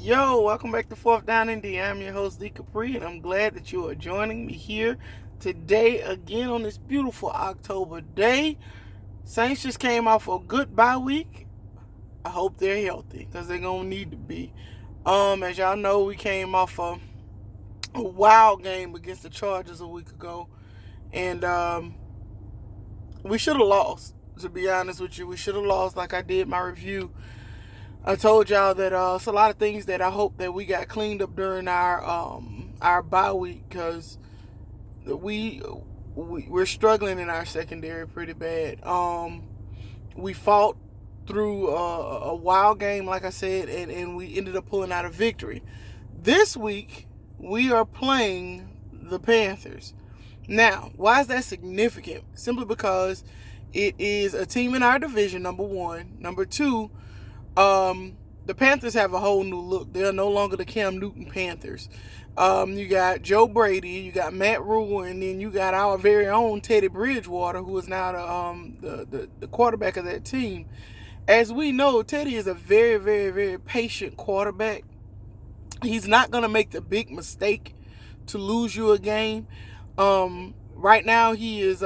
Yo, welcome back to Fourth Down Indy. I'm your host, D. Capri, and I'm glad that you are joining me here today again on this beautiful October day. Saints just came off a good bye week. I hope they're healthy because they're going to need to be. As y'all know, we came off a wild game against the Chargers a week ago, and we should have lost, to be honest with you. We should have lost like I did my review. I told y'all that it's a lot of things that I hope that we got cleaned up during our bye week because we're struggling in our secondary pretty bad. We fought through a wild game, like I said, and we ended up pulling out a victory. This week we are playing the Panthers. Now, why is that significant? Simply because it is a team in our division, number one. Number two, the Panthers have a whole new look. They are no longer the Cam Newton Panthers. You got Joe Brady, you got Matt Rule, and then you got our very own Teddy Bridgewater, who is now the quarterback of that team. As we know, Teddy is a very, very, very patient quarterback. He's not going to make the big mistake to lose you a game. Right now, he is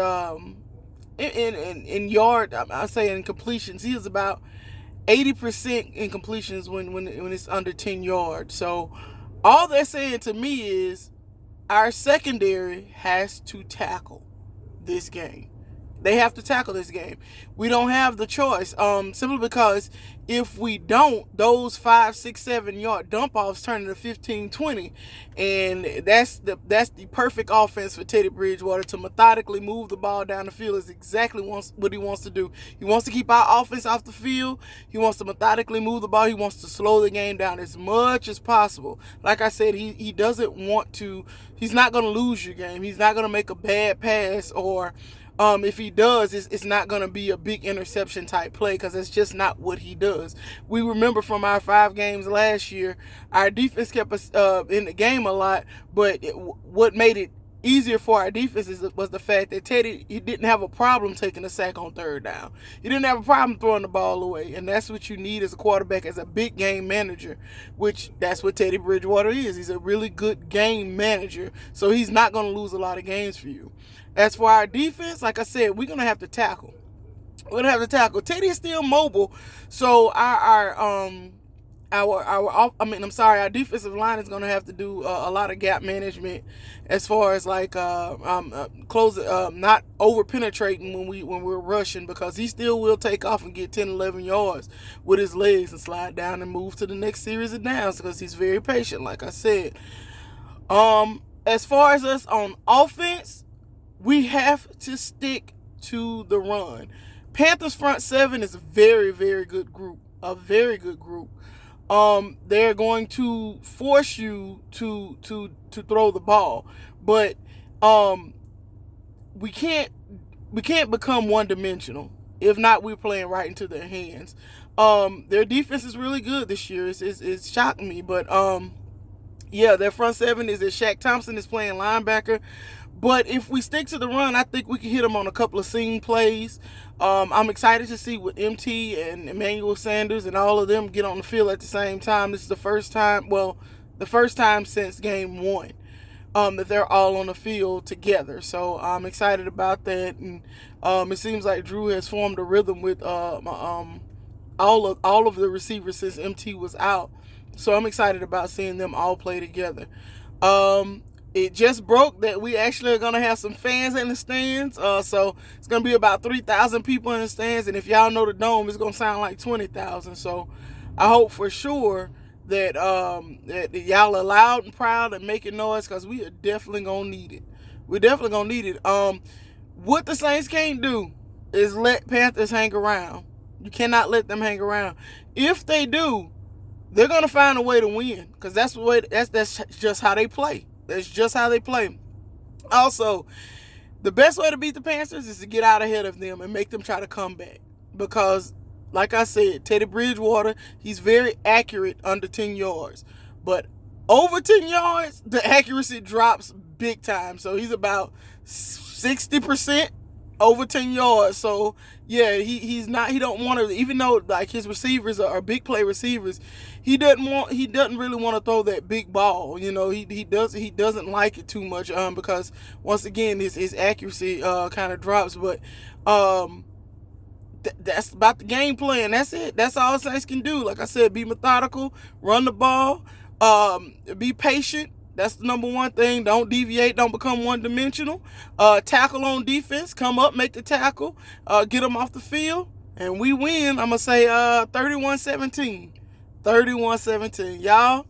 in yard. I say in completions, he is about 80% in completions when it's under 10 yards. So all they're saying to me is our secondary has to tackle this game. They have to tackle this game. We don't have the choice. Simply because if we don't, those 5, 6, 7 yard dump offs turn into 15, 20. And that's the perfect offense for Teddy Bridgewater to methodically move the ball down the field is exactly what he wants to do. He wants to keep our offense off the field. He wants to methodically move the ball. He wants to slow the game down as much as possible. Like I said, he doesn't want to, he's not going to lose your game. He's not going to make a bad pass or if he does, it's not going to be a big interception type play because it's just not what he does. We remember from our 5 games last year, our defense kept us in the game a lot, but what made it easier for our defense was the fact that Teddy, he didn't have a problem taking a sack on third down. He didn't have a problem throwing the ball away, and that's what you need as a quarterback, as a big game manager, which that's what Teddy Bridgewater is. He's a really good game manager, so he's not going to lose a lot of games for you. As for our defense, like I said, we're going to have to tackle. We're going to have to tackle. Teddy is still mobile, so our defensive line is going to have to do a lot of gap management as far as like not over penetrating when we're rushing, because he still will take off and get 10, 11 yards with his legs and slide down and move to the next series of downs because he's very patient, like I said. As far as us on offense, we have to stick to the run. Panthers front 7 is a very, very good group. A very good group. They're going to force you to throw the ball, but we can't become one-dimensional. If not, we're playing right into their hands. Their defense is really good this year. It's shocking me, but yeah, their front 7 is that Shaq Thompson is playing linebacker. But if we stick to the run, I think we can hit them on a couple of seam plays. I'm excited to see what MT and Emmanuel Sanders and all of them get on the field at the same time. This is the first time since game 1 that they're all on the field together. So I'm excited about that. And it seems like Drew has formed a rhythm with all of the receivers since MT was out. So I'm excited about seeing them all play together. It just broke that we actually are going to have some fans in the stands. So it's going to be about 3,000 people in the stands. And if y'all know the Dome, it's going to sound like 20,000. So I hope for sure that, that y'all are loud and proud and making noise, because we are definitely going to need it. We're definitely going to need it. What the Saints can't do is let Panthers hang around. You cannot let them hang around. If they do, they're going to find a way to win, because that's just how they play. That's just how they play. Also, the best way to beat the Panthers is to get out ahead of them and make them try to come back. Because, like I said, Teddy Bridgewater, he's very accurate under 10 yards. But over 10 yards, the accuracy drops big time. So he's about 60% over 10 yards. So, yeah, he don't want to, even though like his receivers are big play receivers, he doesn't really want to throw that big ball. He doesn't like it too much because once again his accuracy kind of drops. But that's about the game plan. That's it. That's all Saints can do. Like I said, be methodical, run the ball, be patient. That's the number one thing. Don't deviate. Don't become one-dimensional. Tackle on defense. Come up, make the tackle. Get them off the field. And we win. I'm going to say 31-17. 31-17. Y'all,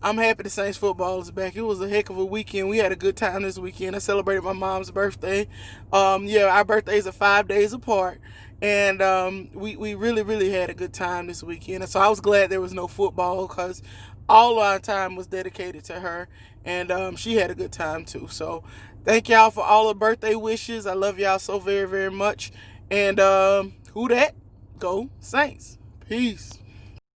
I'm happy the Saints football is back. It was a heck of a weekend. We had a good time this weekend. I celebrated my mom's birthday. Our birthdays are 5 days apart. And we really, really had a good time this weekend. And so I was glad there was no football because all our time was dedicated to her. And she had a good time too. So thank y'all for all the birthday wishes. I love y'all so very, very much. And who dat? Go Saints. Peace.